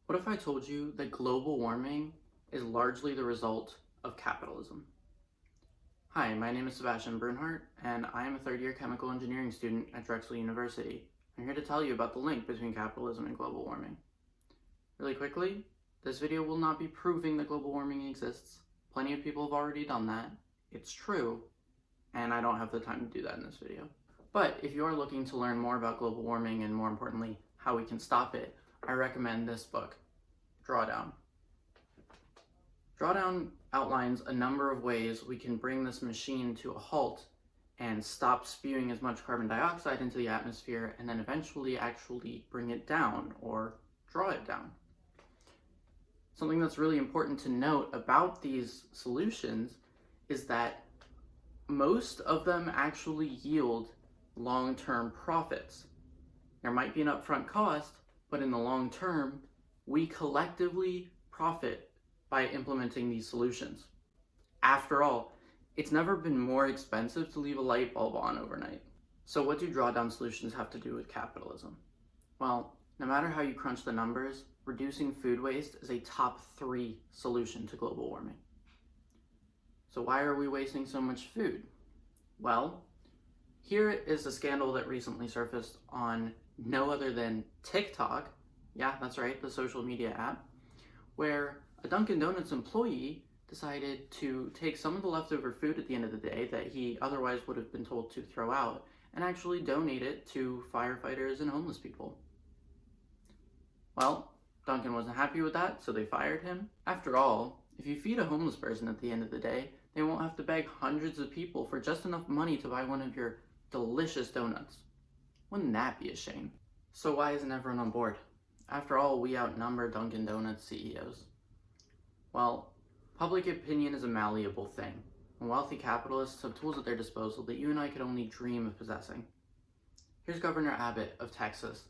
What if I told you that global warming is largely the result of capitalism? Hi, my name is Sebastian Bernhardt, and I am a third-year chemical engineering student at Drexel University. I'm here to tell you about the link between capitalism and global warming. Really quickly, this video will not be proving that global warming exists. Plenty of people have already done that. It's true, and I don't have the time to do that in this video. But if you are looking to learn more about global warming and, more importantly, how we can stop it, I recommend this book, Drawdown. Drawdown outlines a number of ways we can bring this machine to a halt and stop spewing as much carbon dioxide into the atmosphere, and then eventually actually bring it down or draw it down. Something that's really important to note about these solutions is that most of them actually yield long-term profits. There might be an upfront cost, but in the long term, we collectively profit by implementing these solutions. After all, it's never been more expensive to leave a light bulb on overnight. So what do drawdown solutions have to do with capitalism? Well, no matter how you crunch the numbers, reducing food waste is a top 3 solution to global warming. So why are we wasting so much food? Well, here is a scandal that recently surfaced on no other than TikTok. Yeah, that's right, the social media app, where a Dunkin' Donuts employee decided to take some of the leftover food at the end of the day that he otherwise would have been told to throw out and actually donate it to firefighters and homeless people. Well, Dunkin' wasn't happy with that, so they fired him. After all, if you feed a homeless person at the end of the day, they won't have to beg hundreds of people for just enough money to buy one of your delicious donuts. Wouldn't that be a shame? So why isn't everyone on board? After all, we outnumber Dunkin' Donuts CEOs. Well, public opinion is a malleable thing, and wealthy capitalists have tools at their disposal that you and I could only dream of possessing. Here's Governor Abbott of Texas.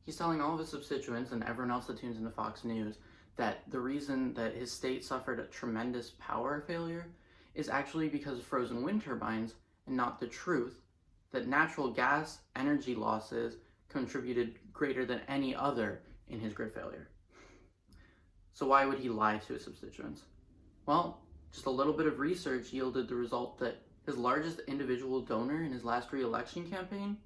He's telling all of his substituents and everyone else that tunes into Fox News that the reason that his state suffered a tremendous power failure is actually because of frozen wind turbines, and not the truth that natural gas energy losses contributed greater than any other in his grid failure. So why would he lie to his substituents? Well, just a little bit of research yielded the result that his largest individual donor in his last re-election campaign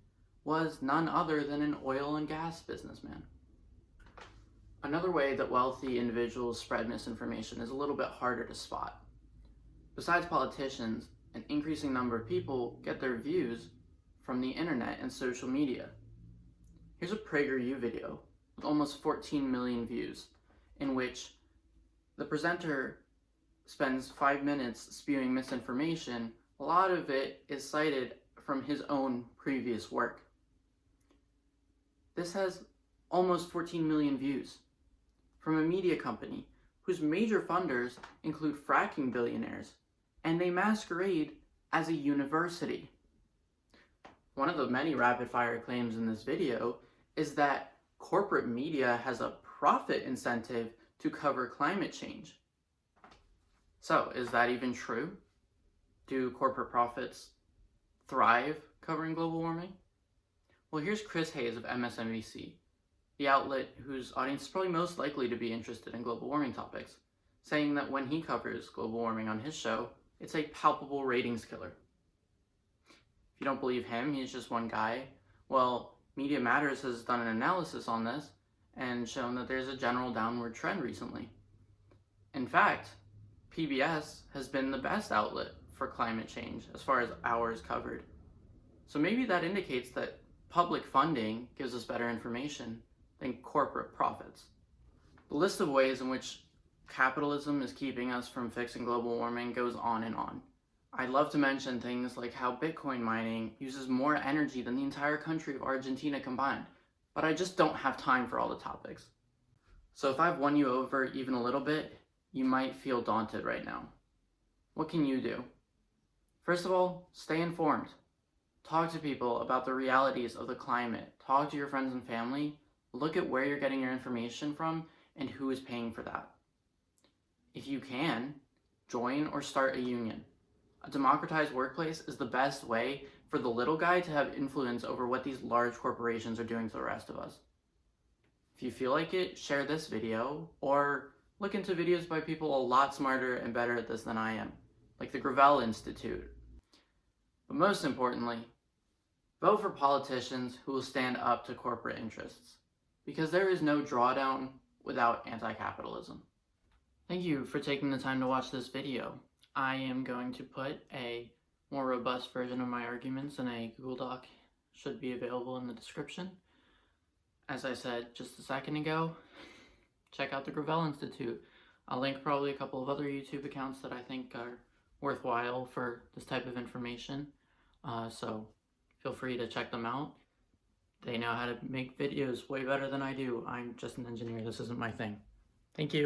was none other than an oil and gas businessman. Another way that wealthy individuals spread misinformation is a little bit harder to spot. Besides politicians, an increasing number of people get their views from the internet and social media. Here's a PragerU video with almost 14 million views, in which the presenter spends 5 minutes spewing misinformation. A lot of it is cited from his own previous work. This has almost 14 million views from a media company whose major funders include fracking billionaires, and they masquerade as a university. One of the many rapid-fire claims in this video is that corporate media has a profit incentive to cover climate change. So, is that even true? Do corporate profits thrive covering global warming? Well, here's Chris Hayes of MSNBC, the outlet whose audience is probably most likely to be interested in global warming topics, saying that when he covers global warming on his show, it's a palpable ratings killer. If you don't believe him, he's just one guy. Well, Media Matters has done an analysis on this and shown that there's a general downward trend recently. In fact, PBS has been the best outlet for climate change as far as hours covered. So maybe that indicates that public funding gives us better information than corporate profits. The list of ways in which capitalism is keeping us from fixing global warming goes on and on. I'd love to mention things like how Bitcoin mining uses more energy than the entire country of Argentina combined, but I just don't have time for all the topics. So if I've won you over even a little bit, you might feel daunted right now. What can you do? First of all, stay informed. Talk to people about the realities of the climate. Talk to your friends and family. Look at where you're getting your information from and who is paying for that. If you can, join or start a union. A democratized workplace is the best way for the little guy to have influence over what these large corporations are doing to the rest of us. If you feel like it, share this video, or look into videos by people a lot smarter and better at this than I am, like the Gravel Institute. But most importantly, vote for politicians who will stand up to corporate interests, because there is no drawdown without anti-capitalism. Thank you for taking the time to watch this video. I am going to put a more robust version of my arguments in a Google Doc. Should be available in the description. As I said just a second ago, check out the Gravel Institute. I'll link probably a couple of other YouTube accounts that I think are worthwhile for this type of information. So feel free to check them out. They know how to make videos way better than I do. I'm just an engineer. This isn't my thing. Thank you.